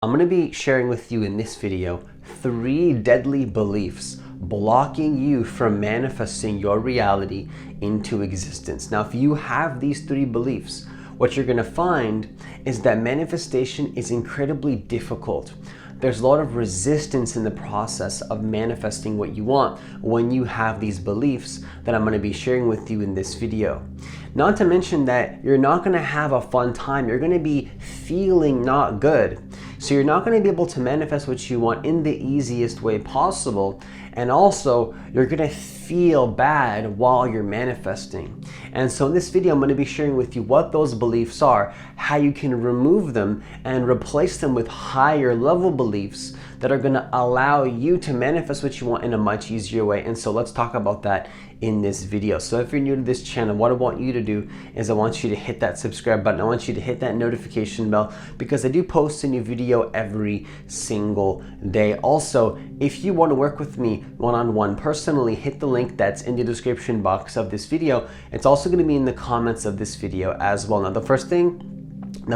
I'm going to be sharing with you in this video 3 deadly beliefs blocking you from manifesting your reality into existence. Now, if you have these 3 beliefs, what you're going to find is that manifestation is incredibly difficult. There's a lot of resistance in the process of manifesting what you want when you have these beliefs that I'm going to be sharing with you in this video. Not to mention that you're not going to have a fun time. You're going to be feeling not good. So you're not going to be able to manifest what you want in the easiest way possible. And also, you're going to feel bad while you're manifesting. And so in this video, I'm going to be sharing with you what those beliefs are, how you can remove them and replace them with higher level beliefs that are going to allow you to manifest what you want in a much easier way. And so let's talk about that in this video. So if you're new to this channel, what I want you to do is I want you to hit that subscribe button. I want you to hit that notification bell because I do post a new video every single day. Also, if you want to work with me one-on-one personally, hit the link that's in the description box of this video. It's also going to be in the comments of this video as well. Now, the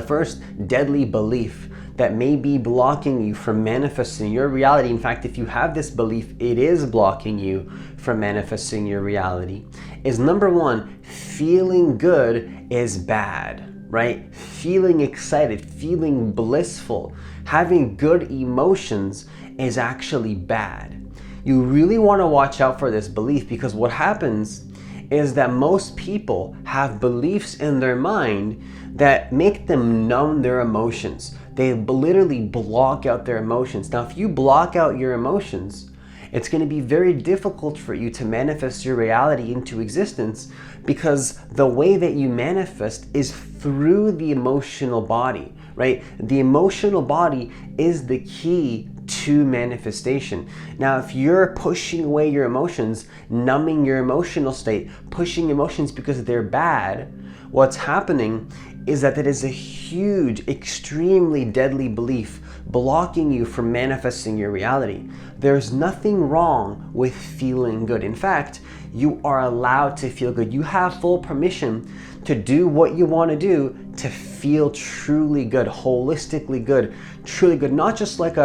first deadly belief that may be blocking you from manifesting your reality. In fact, if you have this belief, it is blocking you from manifesting your reality, is number 1, feeling good is bad, right? Feeling excited, feeling blissful, having good emotions is actually bad. You really want to watch out for this belief because what happens is that most people have beliefs in their mind that make them numb their emotions. They literally block out their emotions. Now, if you block out your emotions, it's going to be very difficult for you to manifest your reality into existence because the way that you manifest is through the emotional body, right? The emotional body is the key to manifestation. Now, if you're pushing away your emotions, numbing your emotional state, pushing emotions because they're bad, what's happening is that it is a huge, extremely deadly belief blocking you from manifesting your reality. There's nothing wrong with feeling good. In fact, you are allowed to feel good. You have full permission to do what you want to do to feel truly good, holistically good, truly good. Not just like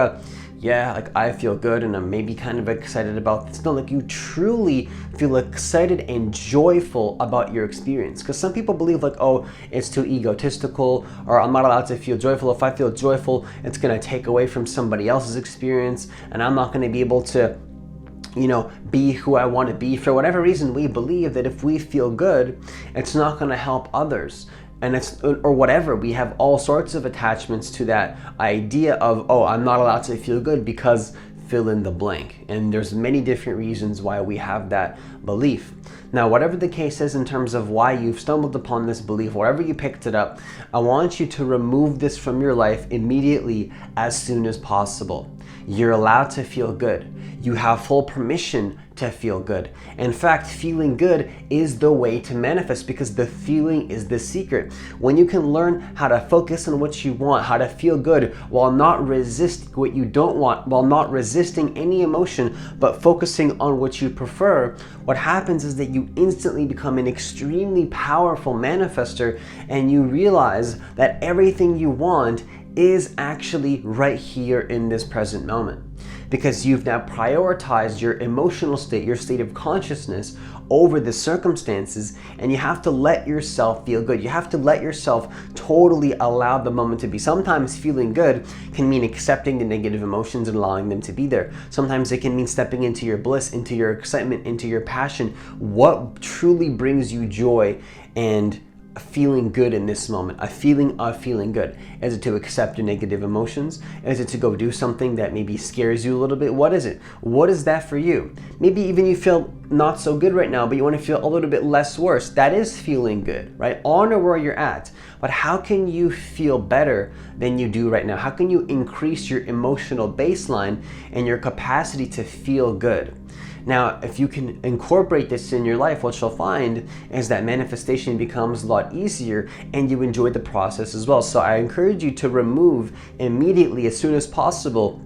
like I feel good and I'm maybe kind of excited about this. No, like you truly feel excited and joyful about your experience. Because some people believe like, oh, it's too egotistical, or I'm not allowed to feel joyful. If I feel joyful, it's going to take away from somebody else's experience and I'm not going to be able to be who I want to be. For whatever reason, we believe that if we feel good, it's not going to help others. And or whatever, we have all sorts of attachments to that idea of, oh, I'm not allowed to feel good because fill in the blank. And there's many different reasons why we have that belief. Now, whatever the case is in terms of why you've stumbled upon this belief, wherever you picked it up, I want you to remove this from your life immediately as soon as possible. You're allowed to feel good. You have full permission to feel good. In fact, feeling good is the way to manifest because the feeling is the secret. When you can learn how to focus on what you want, how to feel good while not resisting what you don't want, while not resisting any emotion, but focusing on what you prefer, what happens is that you instantly become an extremely powerful manifester and you realize that everything you want is actually right here in this present moment. Because you've now prioritized your emotional state, your state of consciousness over the circumstances, and you have to let yourself feel good. You have to let yourself totally allow the moment to be. Sometimes feeling good can mean accepting the negative emotions and allowing them to be there. Sometimes it can mean stepping into your bliss, into your excitement, into your passion. What truly brings you joy and feeling good in this moment, a feeling of feeling good? Is it to accept your negative emotions? Is it to go do something that maybe scares you a little bit? What is it? What is that for you? Maybe even you feel not so good right now, but you want to feel a little bit less worse. That is feeling good, right? Honor where you're at. But how can you feel better than you do right now? How can you increase your emotional baseline and your capacity to feel good? Now, if you can incorporate this in your life, what you'll find is that manifestation becomes a lot easier and you enjoy the process as well. So I encourage you to remove immediately, as soon as possible,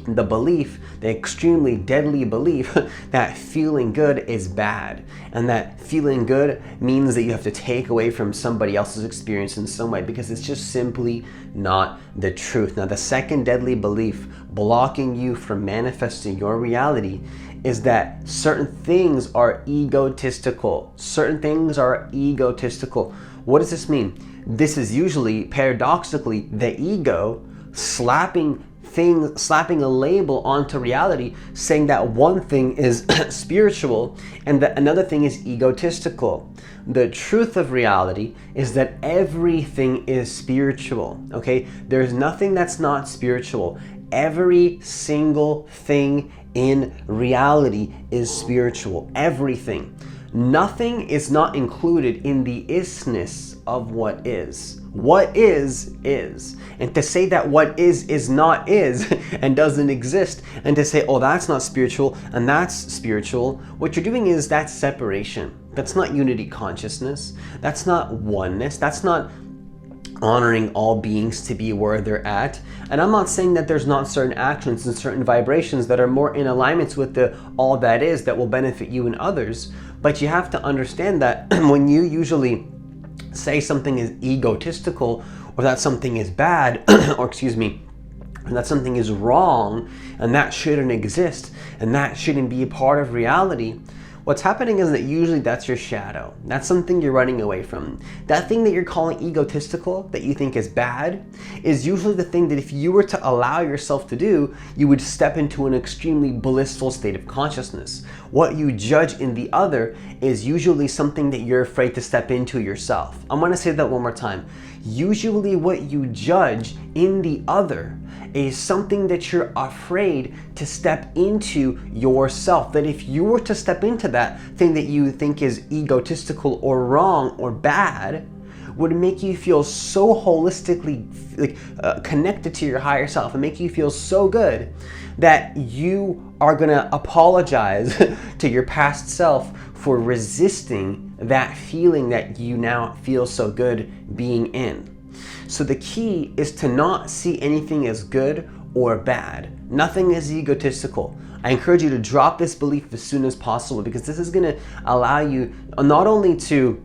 the belief, the extremely deadly belief that feeling good is bad, and that feeling good means that you have to take away from somebody else's experience in some way, because it's just simply not the truth. Now, the second deadly belief blocking you from manifesting your reality is that certain things are egotistical. Certain things are egotistical. What does this mean? This is usually, paradoxically, the ego slapping a label onto reality, saying that one thing is spiritual and that another thing is egotistical. The truth of reality is that everything is spiritual, okay? There's nothing that's not spiritual. Every single thing in reality is spiritual. Everything. Nothing is not included in the isness of what is. What is. And to say that what is not is and doesn't exist, and to say, oh, that's not spiritual and that's spiritual, what you're doing is that's separation. That's not unity consciousness. That's not oneness. That's not honoring all beings to be where they're at. And I'm not saying that there's not certain actions and certain vibrations that are more in alignment with the all that is that will benefit you and others. But you have to understand that when you usually say something is egotistical, or that something is bad, or that something is wrong, and that shouldn't exist, and that shouldn't be a part of reality, what's happening is that usually that's your shadow. That's something you're running away from. That thing that you're calling egotistical, that you think is bad, is usually the thing that if you were to allow yourself to do, you would step into an extremely blissful state of consciousness. What you judge in the other is usually something that you're afraid to step into yourself. I'm gonna say that one more time. Usually what you judge in the other is something that you're afraid to step into yourself. That if you were to step into that thing that you think is egotistical or wrong or bad, would make you feel so holistically connected to your higher self and make you feel so good that you are gonna apologize to your past self for resisting that feeling that you now feel so good being in. So the key is to not see anything as good or bad. Nothing is egotistical. I encourage you to drop this belief as soon as possible, because this is going to allow you not only to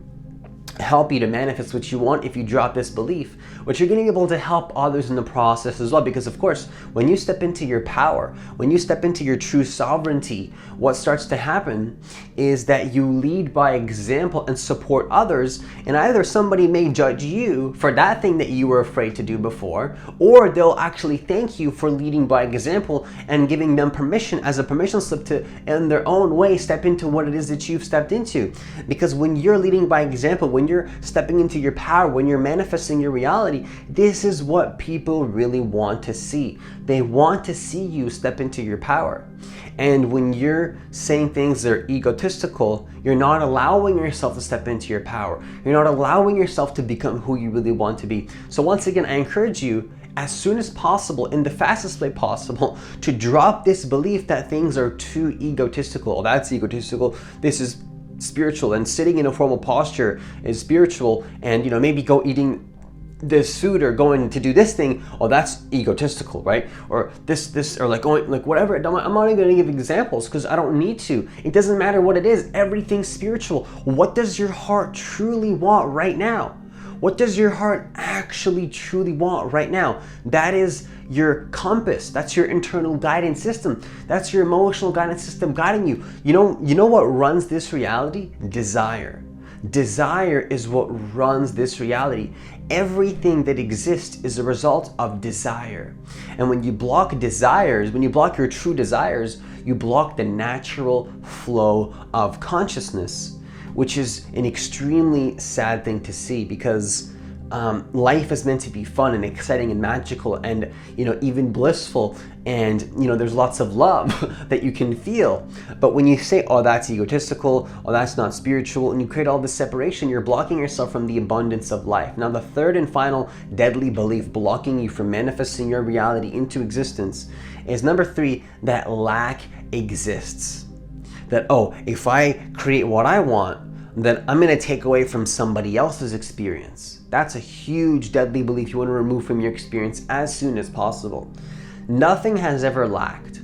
help you to manifest what you want if you drop this belief, but you're going to be able to help others in the process as well. Because of course, when you step into your power, when you step into your true sovereignty, what starts to happen is that you lead by example and support others, and either somebody may judge you for that thing that you were afraid to do before, or they'll actually thank you for leading by example and giving them permission as a permission slip to, in their own way, step into what it is that you've stepped into. Because when you're leading by example, when you're stepping into your power, when you're manifesting your reality, this is what people really want to see. They want to see you step into your power. And when you're saying things that are egotistical, you're not allowing yourself to step into your power. You're not allowing yourself to become who you really want to be. So once again, I encourage you, as soon as possible, in the fastest way possible, to drop this belief that things are too egotistical. Oh, that's egotistical. This is spiritual, and sitting in a formal posture is spiritual, and maybe go eating this food or going to do this thing, oh, that's egotistical, right? Or this or going whatever. I'm not even gonna give examples because I don't need to. It doesn't matter what it is. Everything's spiritual. What does your heart truly want right now? What does your heart actually truly want right now? That is your compass. That's your internal guidance system. That's your emotional guidance system guiding you. You know what runs this reality? Desire. Desire is what runs this reality. Everything that exists is a result of desire. And when you block desires, when you block your true desires, you block the natural flow of consciousness, which is an extremely sad thing to see, because life is meant to be fun and exciting and magical and even blissful, and there's lots of love that you can feel. But when you say, oh, that's egotistical, oh, that's not spiritual, and you create all this separation, you're blocking yourself from the abundance of life. Now, the third and final deadly belief blocking you from manifesting your reality into existence is number 3, that lack exists. That, oh, if I create what I want, then I'm going to take away from somebody else's experience. That's a huge deadly belief you want to remove from your experience as soon as possible. Nothing has ever lacked.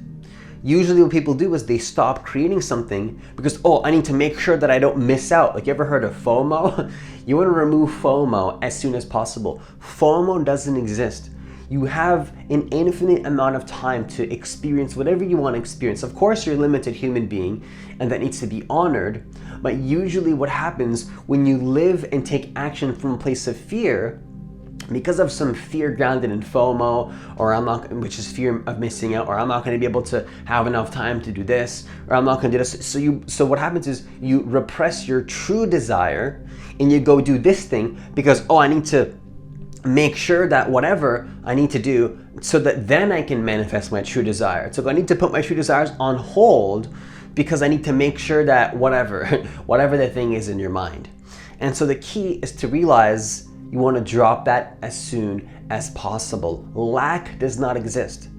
Usually what people do is they stop creating something because, oh, I need to make sure that I don't miss out. Like, you ever heard of FOMO? You want to remove FOMO as soon as possible. FOMO doesn't exist. You have an infinite amount of time to experience whatever you want to experience. Of course, you're a limited human being, and that needs to be honored. But usually what happens when you live and take action from a place of fear, because of some fear grounded in FOMO, or which is fear of missing out, or I'm not going to be able to have enough time to do this, or I'm not going to do this. So what happens is you repress your true desire and you go do this thing because, oh, I need to make sure that whatever I need to do so that then I can manifest my true desire. So I need to put my true desires on hold because I need to make sure that whatever the thing is in your mind. And so the key is to realize you want to drop that as soon as possible. Lack does not exist.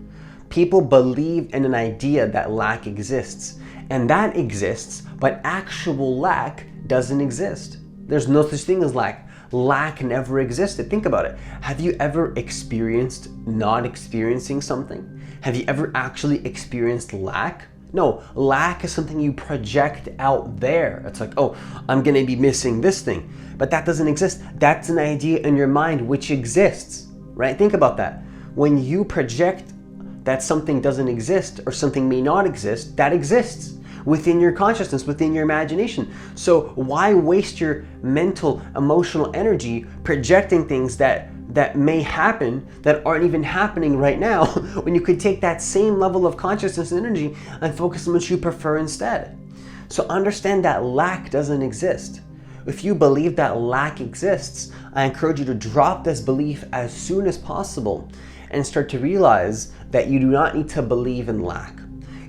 People believe in an idea that lack exists, and that exists, but actual lack doesn't exist. There's no such thing as lack. Lack never existed. Think about it. Have you ever experienced not experiencing something? Have you ever actually experienced lack? No, lack is something you project out there. It's like, oh, I'm gonna be missing this thing. But that doesn't exist. That's an idea in your mind which exists, right? Think about that. When you project that something doesn't exist or something may not exist, that exists within your consciousness, within your imagination. So why waste your mental, emotional energy projecting things that may happen that aren't even happening right now when you could take that same level of consciousness and energy and focus on what you prefer instead? So understand that lack doesn't exist. If you believe that lack exists, I encourage you to drop this belief as soon as possible and start to realize that you do not need to believe in lack.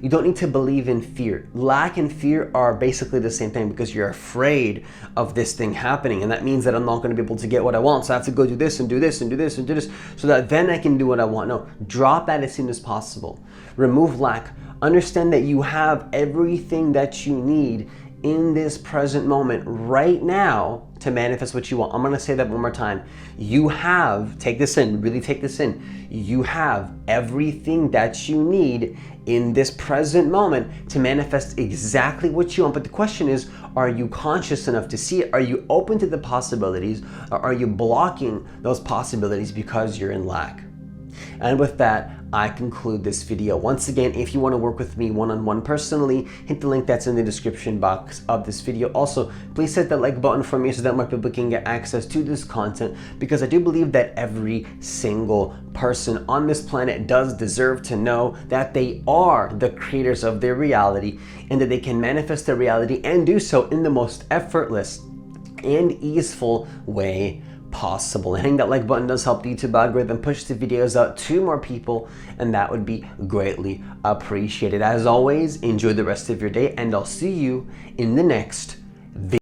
You don't need to believe in fear. Lack and fear are basically the same thing because you're afraid of this thing happening, and that means that I'm not going to be able to get what I want, so I have to go do this and do this and do this and do this so that then I can do what I want. No, drop that as soon as possible. Remove lack. Understand that you have everything that you need in this present moment right now to manifest what you want. I'm going to say that one more time. You have, take this in, really take this in. You have everything that you need in this present moment to manifest exactly what you want. But the question is, are you conscious enough to see it? Are you open to the possibilities, or are you blocking those possibilities because you're in lack? And with that, I conclude this video. Once again, if you want to work with me one-on-one personally, hit the link that's in the description box of this video. Also, please hit that like button for me so that more people can get access to this content, because I do believe that every single person on this planet does deserve to know that they are the creators of their reality and that they can manifest their reality and do so in the most effortless and easeful way possible. Hitting that like button does help the YouTube algorithm push the videos out to more people, and that would be greatly appreciated. As always, enjoy the rest of your day, and I'll see you in the next video.